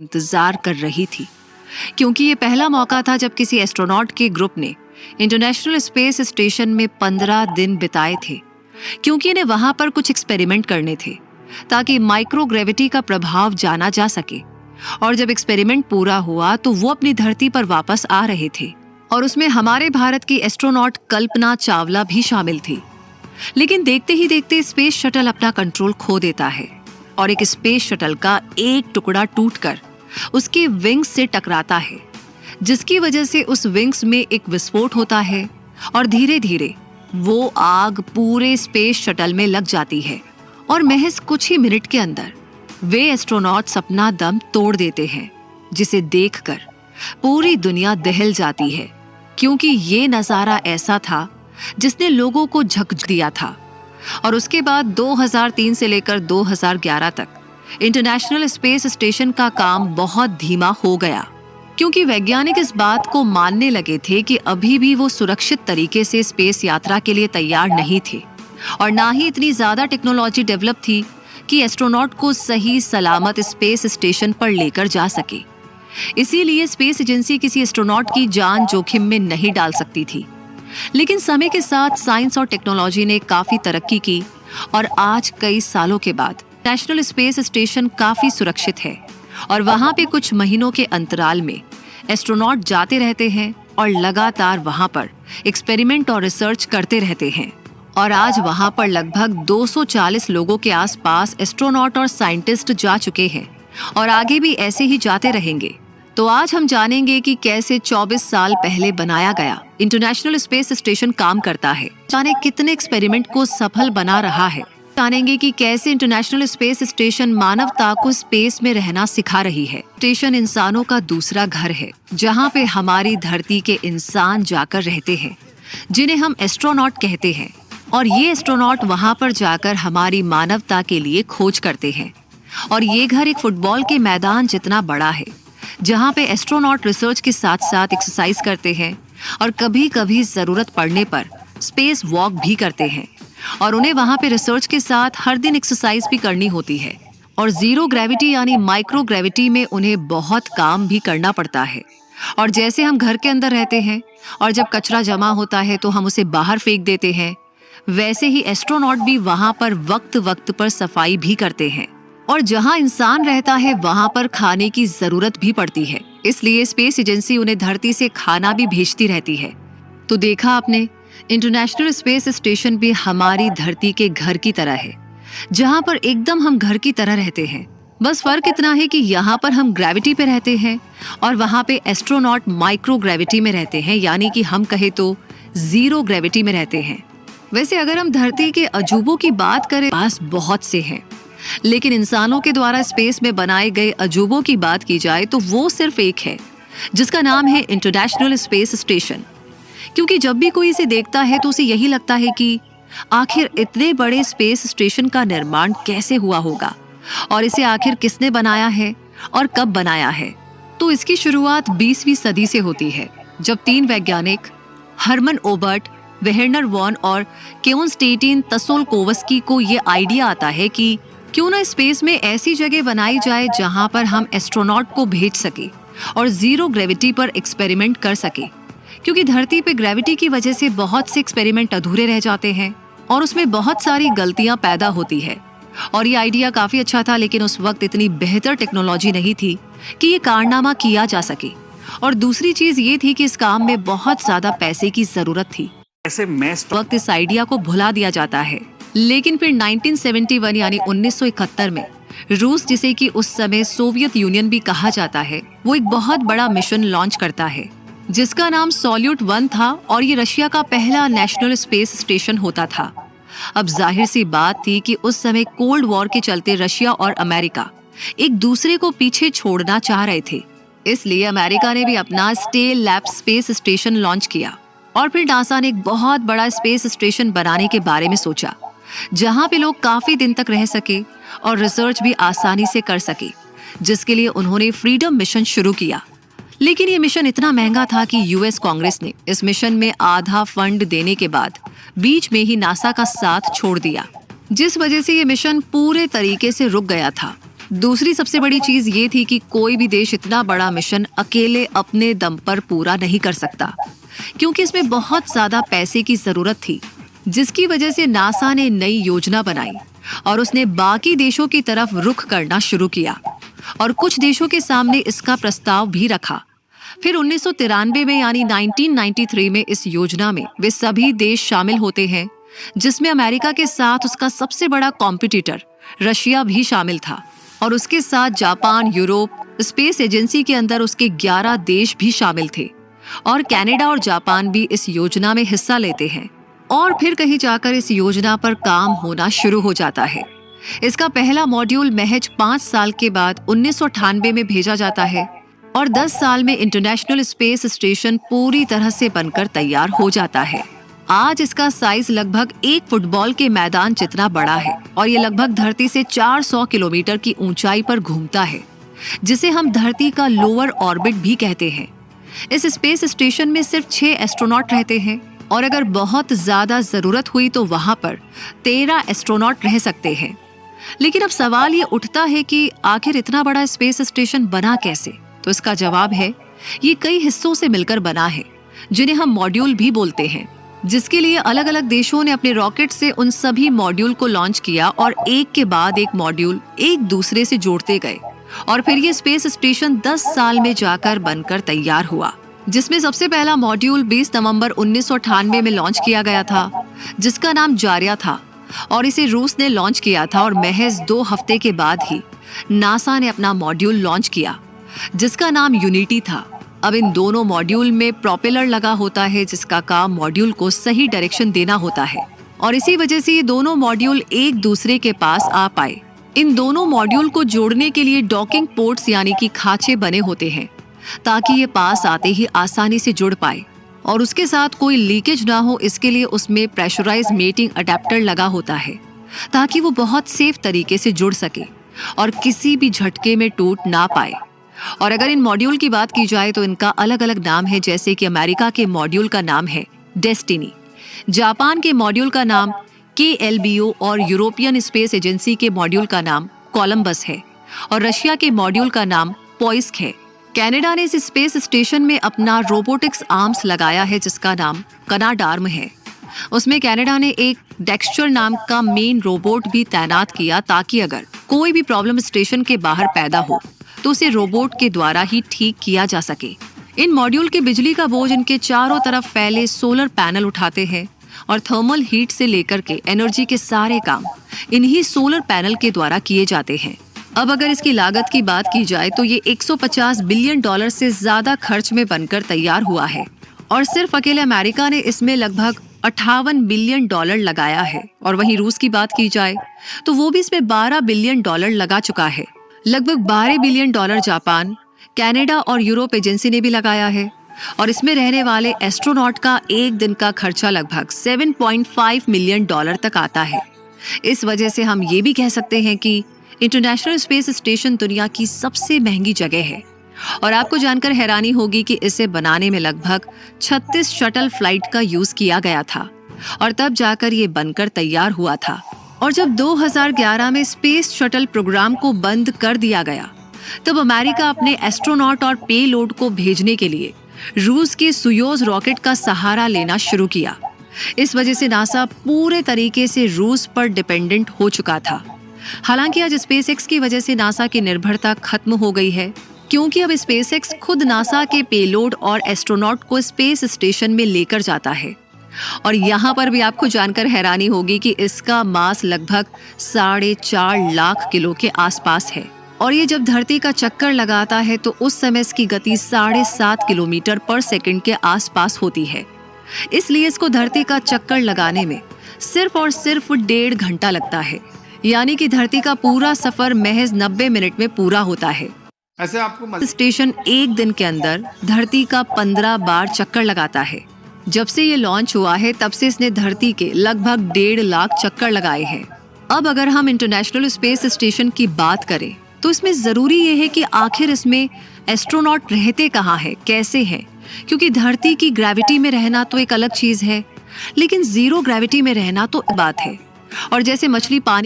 इंतजार कर रही थी, क्योंकि ये पहला मौका था जब किसी एस्ट्रोनॉट के ग्रुप ने इंटरनेशनल स्पेस स्टेशन में 15 दिन बिताए थे, क्योंकि इन्हें वहां पर कुछ एक्सपेरिमेंट करने थे ताकि माइक्रोग्रेविटी का प्रभाव जाना जा सके। और जब एक्सपेरिमेंट पूरा हुआ तो वो अपनी धरती पर वापस आ रहे थे, और उसमें हमारे भारत की एस्ट्रोनॉट कल्पना चावला भी शामिल थी। लेकिन देखते ही देखते स्पेस शटल अपना कंट्रोल खो देता है और एक स्पेस शटल का एक टुकड़ा टूटकर उसके विंग्स से टकराता है, जिसकी वजह से उस विंग्स में एक विस्फोट होता है और धीरे धीरे वो आग पूरे स्पेस शटल में लग जाती है। और महज कुछ ही मिनट के अंदर वे एस्ट्रोनॉट्स अपना दम तोड़ देते हैं, जिसे देखकर पूरी दुनिया दहल जाती है, क्योंकि ये नजारा ऐसा था जिसने लोगों को झकझोर दिया था। और उसके बाद 2003 से लेकर 2011 तक इंटरनेशनल स्पेस स्टेशन का काम बहुत धीमा हो गया, क्योंकि वैज्ञानिक इस बात को मानने लगे थे कि अभी भी वो सुरक्षित तरीके से स्पेस यात्रा के लिए तैयार नहीं थे, और ना ही इतनी ज्यादा टेक्नोलॉजी डेवलप थी कि एस्ट्रोनॉट को सही सलामत स्पेस स्टेशन पर लेकर जा सके। इसीलिए स्पेस एजेंसी किसी एस्ट्रोनॉट की जान जोखिम में नहीं डाल सकती थी। लेकिन समय के साथ साइंस और टेक्नोलॉजी ने काफी तरक्की की, और आज कई सालों के बाद नेशनल स्पेस स्टेशन काफी सुरक्षित है, और वहां पे कुछ महीनों के अंतराल में एस्ट्रोनॉट जाते रहते हैं और लगातार वहां पर एक्सपेरिमेंट और रिसर्च करते रहते हैं। और आज वहां पर लगभग 240 लोगों के आसपास एस्ट्रोनॉट और साइंटिस्ट जा चुके हैं, और आगे भी ऐसे ही जाते रहेंगे। तो आज हम जानेंगे कि कैसे 24 साल पहले बनाया गया इंटरनेशनल स्पेस स्टेशन काम करता है, जाने कितने एक्सपेरिमेंट को सफल बना रहा है, जानेंगे कि कैसे इंटरनेशनल स्पेस स्टेशन मानवता को स्पेस में रहना सिखा रही है। स्टेशन इंसानों का दूसरा घर है, जहाँ पे हमारी धरती के इंसान जाकर रहते हैं, जिन्हें हम एस्ट्रोनॉट कहते हैं। और ये एस्ट्रोनॉट वहां पर जाकर हमारी मानवता के लिए खोज करते हैं। और ये घर एक फुटबॉल के मैदान जितना बड़ा है, जहां पे एस्ट्रोनॉट रिसर्च के साथ साथ एक्सरसाइज करते हैं, और कभी कभी जरूरत पड़ने पर स्पेस वॉक भी करते हैं। और उन्हें वहां पे रिसर्च के साथ हर दिन एक्सरसाइज भी करनी होती है, और जीरो ग्रेविटी यानी माइक्रो ग्रेविटी में उन्हें बहुत काम भी करना पड़ता है। और जैसे हम घर के अंदर रहते हैं और जब कचरा जमा होता है तो हम उसे बाहर फेंक देते हैं, वैसे ही एस्ट्रोनॉट भी वहां पर वक्त वक्त पर सफाई भी करते हैं। और जहां इंसान रहता है वहां पर खाने की जरूरत भी पड़ती है, इसलिए स्पेस एजेंसी उन्हें धरती से खाना भी भेजती रहती है। तो देखा आपने, इंटरनेशनल स्पेस स्टेशन भी हमारी धरती के घर की तरह है, जहां पर एकदम हम घर की तरह रहते हैं। बस फर्क इतना है कि यहाँ पर हम ग्रेविटी पे रहते हैं और वहां पे एस्ट्रोनॉट माइक्रो ग्रेविटी में रहते हैं, यानी कि हम कहे तो जीरो ग्रेविटी में रहते हैं। वैसे अगर हम धरती के अजूबों की बात करें, पास बहुत से हैं, लेकिन इंसानों के द्वारा स्पेस में बनाए गए अजूबों की बात की जाए तो वो सिर्फ एक है, जिसका नाम है इंटरनेशनल स्पेस स्टेशन। क्योंकि जब भी कोई इसे देखता है तो उसे यही लगता है कि आखिर इतने बड़े स्पेस स्टेशन का निर्माण कैसे हुआ होगा, और इसे आखिर किसने बनाया है और कब बनाया है। तो इसकी शुरुआत 20वीं सदी से होती है, जब 3 वैज्ञानिक हरमन ओबर्ट, वेहरनर वॉन और केओनस्टेटिन तसोलकोवस्की को ये आइडिया आता है कि क्यों ना स्पेस में ऐसी जगह बनाई जाए जहां पर हम एस्ट्रोनॉट को भेज सके और जीरो ग्रेविटी पर एक्सपेरिमेंट कर सके। क्योंकि धरती पे ग्रेविटी की वजह से बहुत से एक्सपेरिमेंट अधूरे रह जाते हैं और उसमें बहुत सारी गलतियां पैदा होती है। और ये आइडिया काफी अच्छा था, लेकिन उस वक्त इतनी बेहतर टेक्नोलॉजी नहीं थी कि ये कारनामा किया जा सके। और दूसरी चीज ये थी कि इस काम में बहुत ज्यादा पैसे की जरूरत थी। वक्त इस आइडिया को भुला दिया जाता है। लेकिन फिर 1971 यानी 1971 में रूस, जिसे कि उस समय सोवियत यूनियन भी कहा जाता है, वो एक बहुत बड़ा मिशन लॉन्च करता है, जिसका नाम सोल्यूट 1 था, और ये रशिया का पहला नेशनल स्पेस स्टेशन होता था। अब जाहिर सी बात थी कि उस समय कोल्ड वॉर के चलते रशिया और अमेरिका एक दूसरे को पीछे छोड़ना चाह रहे थे। इसलिए अमेरिका ने भी अपना स्टेल लैब स्पेस स्टेशन लॉन्च किया, और फिर नासा ने एक बहुत बड़ा स्पेस स्टेशन बनाने के बारे में सोचा, जहां पे लोग काफी दिन तक रह सके और रिसर्च भी आसानी से कर सके, जिसके लिए उन्होंने फ्रीडम मिशन शुरू किया। लेकिन ये मिशन इतना महंगा था कि यूएस कांग्रेस ने इस मिशन में आधा फंड देने के बाद बीच में ही नासा का साथ छोड़ दिया, जिस वजह से ये मिशन पूरे तरीके से रुक गया था। दूसरी सबसे बड़ी चीज ये थी कि कोई भी देश इतना बड़ा मिशन अकेले अपने दम पर पूरा नहीं कर सकता, क्योंकि इसमें बहुत ज्यादा पैसे की जरूरत थी, जिसकी वजह से नासा ने नई योजना बनाई और उसने बाकी देशों की तरफ रुख करना शुरू किया और कुछ देशों के सामने इसका प्रस्ताव भी रखा। फिर 1993 में यानी 1993 में इस योजना में वे सभी देश शामिल होते हैं, जिसमें अमेरिका के साथ उसका सबसे बड़ा कॉम्पिटिटर रशिया भी शामिल था और उसके साथ जापान, यूरोप स्पेस एजेंसी के अंदर उसके 11 देश भी शामिल थे और कनाडा और जापान भी इस योजना में हिस्सा लेते हैं। और फिर कहीं जाकर इस योजना पर काम होना शुरू हो जाता है। इसका पहला मॉड्यूल महज 5 साल के बाद 1998 में भेजा जाता है और 10 साल में इंटरनेशनल स्पेस स्टेशन पूरी तरह से बनकर तैयार हो जाता है। आज इसका साइज लगभग एक फुटबॉल के मैदान जितना बड़ा है और ये लगभग धरती से 400 किलोमीटर की ऊंचाई पर घूमता है, जिसे हम धरती का लोअर ऑर्बिट भी कहते हैं। इस स्पेस स्टेशन में सिर्फ 6 एस्ट्रोनॉट रहते हैं और अगर बहुत ज्यादा जरूरत हुई तो वहां पर 13 एस्ट्रोनॉट रह सकते हैं। लेकिन अब सवाल ये उठता है कि आखिर इतना बड़ा स्पेस स्टेशन बना कैसे? तो इसका जवाब है, ये कई हिस्सों से मिलकर बना है, जिन्हें हम मॉड्यूल भी बोलते हैं, जिसके लिए अलग अलग देशों ने अपने रॉकेट से उन सभी मॉड्यूल को लॉन्च किया और एक के बाद एक मॉड्यूल एक दूसरे से जोड़ते गए और फिर ये स्पेस स्टेशन 10 साल में जाकर बनकर तैयार हुआ, जिसमें सबसे पहला मॉड्यूल 20 नवंबर 1998 में लॉन्च किया गया था, जिसका नाम जारिया था और इसे रूस ने लॉन्च किया था और महज 2 हफ्ते के बाद ही नासा ने अपना मॉड्यूल लॉन्च किया, जिसका नाम यूनिटी था। अब इन दोनों मॉड्यूल में प्रोपेलर लगा होता है, जिसका काम मॉड्यूल को सही डायरेक्शन देना होता है और इसी वजह से ये दोनों मॉड्यूल एक दूसरे के पास आ पाए। इन दोनों मॉड्यूल को जोड़ने के लिए डॉकिंग पोर्ट्स यानी कि खांचे बने होते हैं, ताकि ये पास आते ही आसानी से जुड़ पाए और उसके साथ कोई लीकेज ना हो। इसके लिए उसमें प्रेशराइज मेटिंग अडेप्टर लगा होता है, ताकि वो बहुत सेफ तरीके से जुड़ सके और किसी भी झटके में टूट ना पाए। और अगर इन मॉड्यूल की बात की जाए तो इनका अलग अलग नाम है, जैसे कि अमेरिका के मॉड्यूल का नाम है डेस्टिनी, जापान के मॉड्यूल का नाम KLBO और यूरोपियन स्पेस एजेंसी के मॉड्यूल का नाम कोलंबस है और रशिया के मॉड्यूल का नाम पॉइस्क है। कनाडा ने इस स्पेस स्टेशन में अपना रोबोटिक्स आर्म्स लगाया है, जिसका नाम कनाडार्म है। उसमें कनाडा ने एक डेक्स्चर नाम का मेन रोबोट भी तैनात किया, ताकि अगर कोई भी प्रॉब्लम स्टेशन के बाहर पैदा हो तो उसे रोबोट के द्वारा ही ठीक किया जा सके। इन मॉड्यूल के बिजली का बोझ इनके चारों तरफ फैले सोलर पैनल उठाते हैं और थर्मल हीट से लेकर के एनर्जी के सारे काम इन्हीं सोलर पैनल के द्वारा किए जाते हैं। अब अगर इसकी लागत की बात की जाए तो ये $150 बिलियन से ज्यादा खर्च में बनकर तैयार हुआ है और सिर्फ अकेले अमेरिका ने इसमें लगभग $58 बिलियन लगाया है और वहीं रूस की बात की जाए तो वो भी इसमें $12 बिलियन लगा चुका है। लगभग $12 बिलियन जापान, कनाडा और यूरोप एजेंसी ने भी लगाया है और इसमें रहने वाले एस्ट्रोनॉट का एक दिन का खर्चा लगभग $7.5 मिलियन तक आता है। इस वजह से हम ये भी कह सकते हैं कि इंटरनेशनल स्पेस स्टेशन दुनिया की सबसे महंगी जगह है और आपको जानकर हैरानी होगी कि इसे बनाने में लगभग 36 शटल फ्लाइट का यूज किया गया था और तब जाकर ये बनकर तैयार हुआ था। और जब 2011 में स्पेस शटल प्रोग्राम को बंद कर दिया गया, तब अमेरिका अपने एस्ट्रोनॉट और पेलोड को भेजने के लिए रूस के सुयोज रॉकेट का सहारा लेना शुरू किया। इस वजह से नासा पूरे तरीके से रूस पर डिपेंडेंट हो चुका था। हालांकि आज स्पेसएक्स की वजह से नासा की निर्भरता खत्म हो गई है, क्योंकि अब स्पेसएक्स खुद नासा के पेलोड और एस्ट्रोनॉट को स्पेस स्टेशन में लेकर जाता है। और यहाँ पर भी आपको जानकर हैरानी होगी कि इसका मास लगभग 4.5 लाख किलो के आसपास है और ये जब धरती का चक्कर लगाता है तो उस समय इसकी गति 7.5 किलोमीटर पर सेकंड के आसपास होती है। इसलिए इसको धरती का चक्कर लगाने में सिर्फ और सिर्फ 1.5 घंटा लगता है, यानी कि धरती का पूरा सफर महज 90 मिनट में पूरा होता है। ऐसे आपको स्टेशन एक दिन के अंदर धरती का 15 बार चक्कर लगाता है। जब से ये लॉन्च हुआ है तब से इसने धरती के लगभग 1.5 लाख चक्कर लगाए हैं। अब अगर हम इंटरनेशनल स्पेस स्टेशन की बात करें तो इसमें जरूरी ये है कि आखिर इसमें एस्ट्रोनॉट रहते कहाँ हैं, कैसे हैं, क्योंकि धरती की ग्रेविटी में रहना तो एक अलग चीज है, लेकिन जीरो ग्रेविटी में रहना तो एक बात है। और जैसे मछली पानी